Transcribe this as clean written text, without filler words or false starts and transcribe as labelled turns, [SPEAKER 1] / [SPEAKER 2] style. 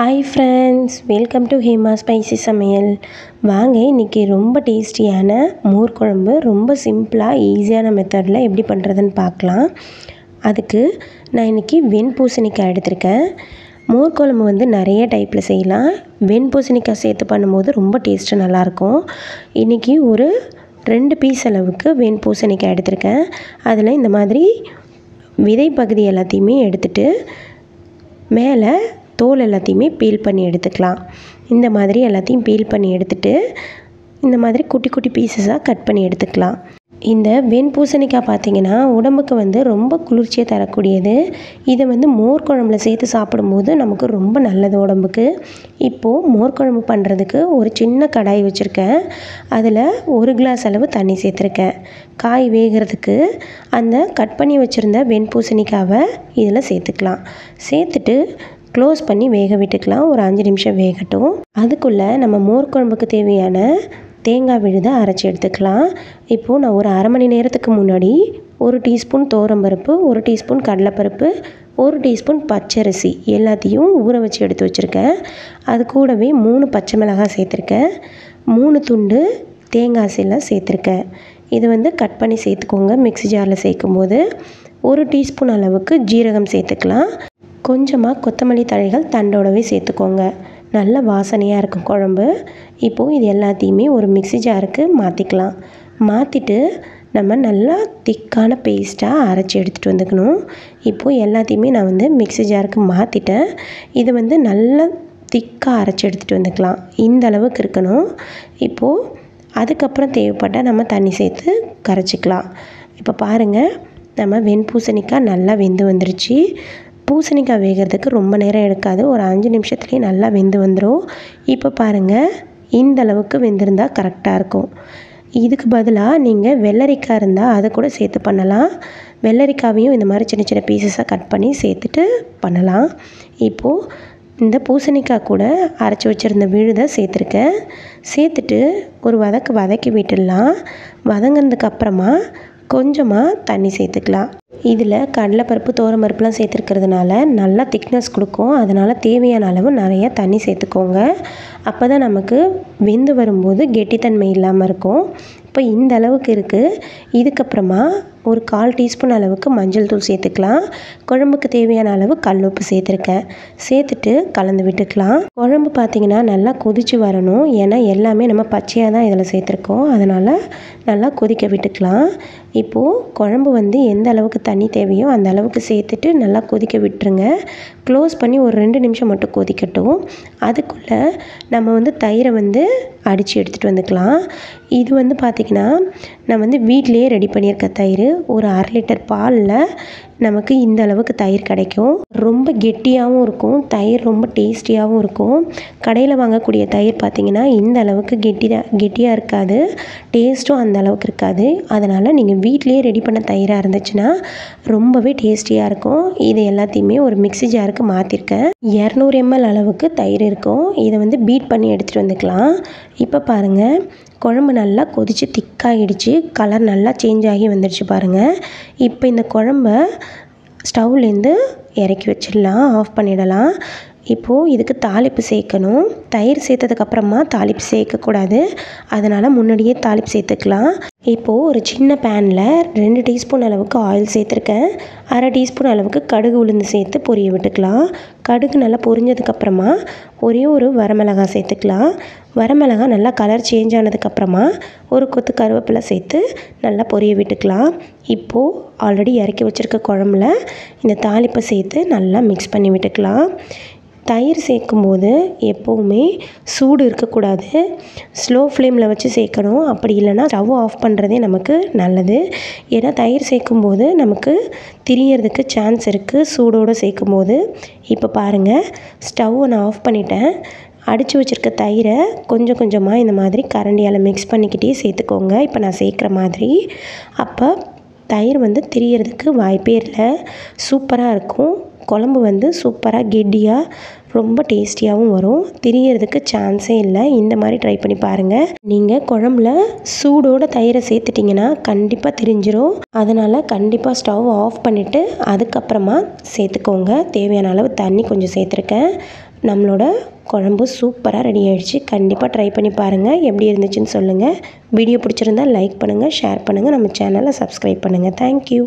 [SPEAKER 1] Hi friends, welcome to Hema spicy சமையல். வாங்க இன்றைக்கி ரொம்ப டேஸ்டியான மோர் குழம்பு ரொம்ப சிம்பிளாக ஈஸியான மெத்தடில் எப்படி பண்ணுறதுன்னு பார்க்கலாம். அதுக்கு நான் இன்றைக்கி வெண்பூசணிக்காய் எடுத்திருக்கேன். மோர் குழம்பு வந்து நிறைய டைப்பில் செய்யலாம். வெண்பூசணிக்காய் சேர்த்து பண்ணும்போது ரொம்ப டேஸ்ட்டு நல்லாயிருக்கும். இன்றைக்கி ஒரு 2 பீஸ் அளவுக்கு வெண்பூசணிக்காய் எடுத்திருக்கேன். அதில் இந்த மாதிரி விதை பகுதி எல்லாத்தையுமே எடுத்துட்டு மேலே தோல் எல்லாத்தையுமே பீல் பண்ணி எடுத்துக்கலாம். இந்த மாதிரி எல்லாத்தையும் பீல் பண்ணி எடுத்துட்டு இந்த மாதிரி குட்டி குட்டி பீசஸாக கட் பண்ணி எடுத்துக்கலாம். இந்த வெண்பூசணிக்காய் பார்த்திங்கன்னா உடம்புக்கு வந்து ரொம்ப குளிர்ச்சியை தரக்கூடியது. இதை வந்து மோர் குழம்புல சேர்த்து சாப்பிடும்போது நமக்கு ரொம்ப நல்லது உடம்புக்கு. இப்போது மோர் குழம்பு பண்ணுறதுக்கு ஒரு சின்ன கடாய் வச்சுருக்கேன். அதில் 1 கிளாஸ் அளவு தண்ணி சேர்த்துருக்கேன். காய் வேகிறதுக்கு அந்த கட் பண்ணி வச்சுருந்த வெண்பூசணிக்காவை இதில் சேர்த்துக்கலாம். சேர்த்துட்டு க்ளோஸ் பண்ணி வேக விட்டுக்கலாம். ஒரு 5 நிமிஷம் வேகட்டும். அதுக்குள்ளே நம்ம மோர் குழம்புக்கு தேவையான தேங்காய் விழுதை அரைச்சி எடுத்துக்கலாம். இப்போது நான் ஒரு அரை மணி நேரத்துக்கு முன்னாடி 1 டீஸ்பூன் துவரம்பருப்பு, 1 டீஸ்பூன் கடலைப்பருப்பு, 1 டீஸ்பூன் பச்சரிசி எல்லாத்தையும் ஊற வச்சு எடுத்து வச்சுருக்கேன். அது கூடவே 3 பச்சை மிளகாய் சேர்த்துருக்கேன். 3 துண்டு தேங்காய் சில்லை சேர்த்துருக்கேன். இது வந்து கட் பண்ணி சேர்த்துக்கோங்க. மிக்ஸி ஜாரில் சேர்க்கும்போது 1 டீஸ்பூன் அளவுக்கு ஜீரகம் சேர்த்துக்கலாம். கொஞ்சமாக கொத்தமல்லி தழைகள் தண்டோடவே சேர்த்துக்கோங்க. நல்ல வாசனையாக இருக்கும் குழம்பு. இப்போது இது எல்லாத்தையுமே ஒரு மிக்ஸி ஜாருக்கு மாற்றிக்கலாம். மாற்றிட்டு நம்ம நல்லா திக்கான பேஸ்ட்டாக அரைச்சி எடுத்துகிட்டு வந்துக்கணும். இப்போது எல்லாத்தையுமே நான் வந்து மிக்ஸி ஜாருக்கு மாற்றிட்டேன். இது வந்து நல்லா திக்காக அரைச்சி எடுத்துகிட்டு வந்துக்கலாம். இந்த அளவுக்கு இருக்கணும். இப்போது அதுக்கப்புறம் தேவைப்பட்டால் நம்ம தண்ணி சேர்த்து கரைச்சிக்கலாம். இப்போ பாருங்கள், நம்ம வெண்பூசணிக்காய் நல்லா வெந்து வந்துருச்சு. பூசணிக்காய் வேகிறதுக்கு ரொம்ப நேரம் எடுக்காது. ஒரு 5 நிமிஷத்துலேயே நல்லா வெந்து வந்துடும். இப்போ பாருங்கள், இந்த அளவுக்கு வெந்திருந்தால் கரெக்டாக இருக்கும். இதுக்கு பதிலாக நீங்கள் வெள்ளரிக்காய் இருந்தால் அதை கூட சேர்த்து பண்ணலாம். வெள்ளரிக்காவையும் இந்த மாதிரி சின்ன சின்ன பீசஸாக கட் பண்ணி சேர்த்துட்டு பண்ணலாம். இப்போது இந்த பூசணிக்காய் கூட அரைச்சி வச்சுருந்த விழுதை சேர்த்துருக்கேன். சேர்த்துட்டு ஒரு வதக்கி விட்டுடலாம். வதங்கினதுக்கு அப்புறமா கொஞ்சமாக தண்ணி சேர்த்துக்கலாம். இதில் கடலைப்பருப்பு, துவரம்பருப்புலாம் சேர்த்துருக்கிறதுனால நல்லா திக்னஸ் கொடுக்கும். அதனால் தேவையான அளவு நிறைய தண்ணி சேர்த்துக்கோங்க. அப்போ தான் நமக்கு வெந்து வரும்போது கெட்டித்தன்மை இல்லாமல் இருக்கும். இப்போ இந்த அளவுக்கு இருக்குது. இதுக்கப்புறமா ஒரு 1/4 டீஸ்பூன் அளவுக்கு மஞ்சள் தூள் சேர்த்துக்கலாம். குழம்புக்கு தேவையான அளவு கல்லுப்பு சேர்த்துருக்கேன். சேர்த்துட்டு கலந்து விட்டுக்கலாம். குழம்பு பார்த்திங்கன்னா நல்லா கொதித்து வரணும். ஏன்னா எல்லாமே நம்ம பச்சையாக தான் இதில் சேர்த்துருக்கோம். அதனால் நல்லா கொதிக்க விட்டுக்கலாம். இப்போது குழம்பு வந்து எந்த அளவுக்கு தண்ணி தேவையோ அந்த அளவுக்கு சேர்த்துட்டு நல்லா கொதிக்க விட்டுருங்க. க்ளோஸ் பண்ணி ஒரு 2 நிமிஷம் மட்டும் கொதிக்கட்டும். அதுக்குள்ளே நம்ம வந்து தயிரை வந்து அடித்து எடுத்துகிட்டு வந்துக்கலாம். இது வந்து பார்த்திங்கன்னா நான் வந்து வீட்டிலையே ரெடி பண்ணியிருக்க தயிர். ஒரு 1/2 லிட்டர் பாலில் நமக்கு இந்த அளவுக்கு தயிர் கிடைக்கும். ரொம்ப கெட்டியாகவும் இருக்கும். தயிர் ரொம்ப டேஸ்டியாகவும் இருக்கும். கடையில் வாங்கக்கூடிய தயிர் பார்த்திங்கன்னா இந்த அளவுக்கு கெட்டியாக இருக்காது. டேஸ்ட்டும் அந்த அளவுக்கு இருக்காது. அதனால் நீங்கள் வீட்டிலையே ரெடி பண்ண தயிராக இருந்துச்சுன்னா ரொம்பவே டேஸ்டியாக இருக்கும். இது எல்லாத்தையுமே ஒரு மிக்ஸி ஜாருக்கு மாற்றிருக்கேன். 200 ml அளவுக்கு தயிர் இருக்கும். இதை வந்து பீட் பண்ணி எடுத்துகிட்டு வந்துக்கலாம். இப்போ பாருங்கள், குழம்பு நல்லா கொதித்து திக்காகிடுச்சு. கலர் நல்லா சேஞ்ச் ஆகி வந்துடுச்சு பாருங்கள். இப்போ இந்த குழம்ப ஸ்டவ்லேருந்து இறக்கி வச்சிடலாம். ஆஃப் பண்ணிடலாம். இப்போது இதுக்கு தாளிப்பு சேர்க்கணும். தயிர் சேர்த்ததுக்கப்புறமா தாளிப்பு சேர்க்கக்கூடாது. அதனால் முன்னாடியே தாளிப்பு சேர்த்துக்கலாம். இப்போது ஒரு சின்ன பேனில் 2 டீஸ்பூன் அளவுக்கு ஆயில் சேர்த்துருக்கேன். 1/2 டீஸ்பூன் அளவுக்கு கடுகு உளுந்து சேர்த்து பொரிய விட்டுக்கலாம். கடுகு நல்லா பொரிஞ்சதுக்கப்புறமா ஒரே ஒரு வரமிளகாய் சேர்த்துக்கலாம். வரமிளகாய் நல்லா கலர் சேஞ்ச் ஆனதுக்கப்புறமா ஒரு கொத்து கருவேப்பிலை சேர்த்து நல்லா பொரிய விட்டுக்கலாம். இப்போது ஆல்ரெடி இறக்கி வச்சுருக்க குழம்புல இந்த தாளிப்பை சேர்த்து நல்லா மிக்ஸ் பண்ணி விட்டுக்கலாம். தயிர் சேர்க்கும்போது எப்போவுமே சூடு இருக்கக்கூடாது. ஸ்லோ ஃப்ளேமில் வச்சு சேர்க்கணும். அப்படி இல்லைன்னா ஸ்டவ் ஆஃப் பண்ணுறதே நமக்கு நல்லது. ஏன்னா தயிர் சேர்க்கும்போது நமக்கு திரியறதுக்கு சான்ஸ் இருக்குது சூடோடு சேர்க்கும்போது. இப்போ பாருங்கள், ஸ்டவ்வை நான் ஆஃப் பண்ணிட்டேன். அடித்து வச்சுருக்க தயிரை கொஞ்சம் கொஞ்சமாக இந்த மாதிரி கரண்டியால் மிக்ஸ் பண்ணிக்கிட்டே சேர்த்துக்கோங்க. இப்போ நான் சேர்க்குற மாதிரி. அப்போ தயிர் வந்து திரியறதுக்கு வாய்ப்பே இல்லை. சூப்பராக இருக்கும். குழம்பு வந்து சூப்பராக கெட்டியாக ரொம்ப டேஸ்டியாகவும் வரும். திரியறதுக்கு சான்ஸே இல்லை. இந்த மாதிரி ட்ரை பண்ணி பாருங்கள். நீங்கள் குழம்புல சூடோட தயிரை சேர்த்துட்டிங்கன்னா கண்டிப்பாக திரிஞ்சிரும். அதனால் கண்டிப்பாக ஸ்டவ் ஆஃப் பண்ணிவிட்டு அதுக்கப்புறமா சேர்த்துக்கோங்க. தேவையான அளவு தண்ணி கொஞ்சம் சேர்த்துருக்கேன். நம்மளோட குழம்பு சூப்பராக ரெடி ஆகிடுச்சு. கண்டிப்பாக ட்ரை பண்ணி பாருங்கள், எப்படி இருந்துச்சுன்னு சொல்லுங்கள். வீடியோ பிடிச்சிருந்தால் லைக் பண்ணுங்கள், ஷேர் பண்ணுங்கள், நம்ம சேனலை சப்ஸ்கிரைப் பண்ணுங்கள். தேங்க்யூ.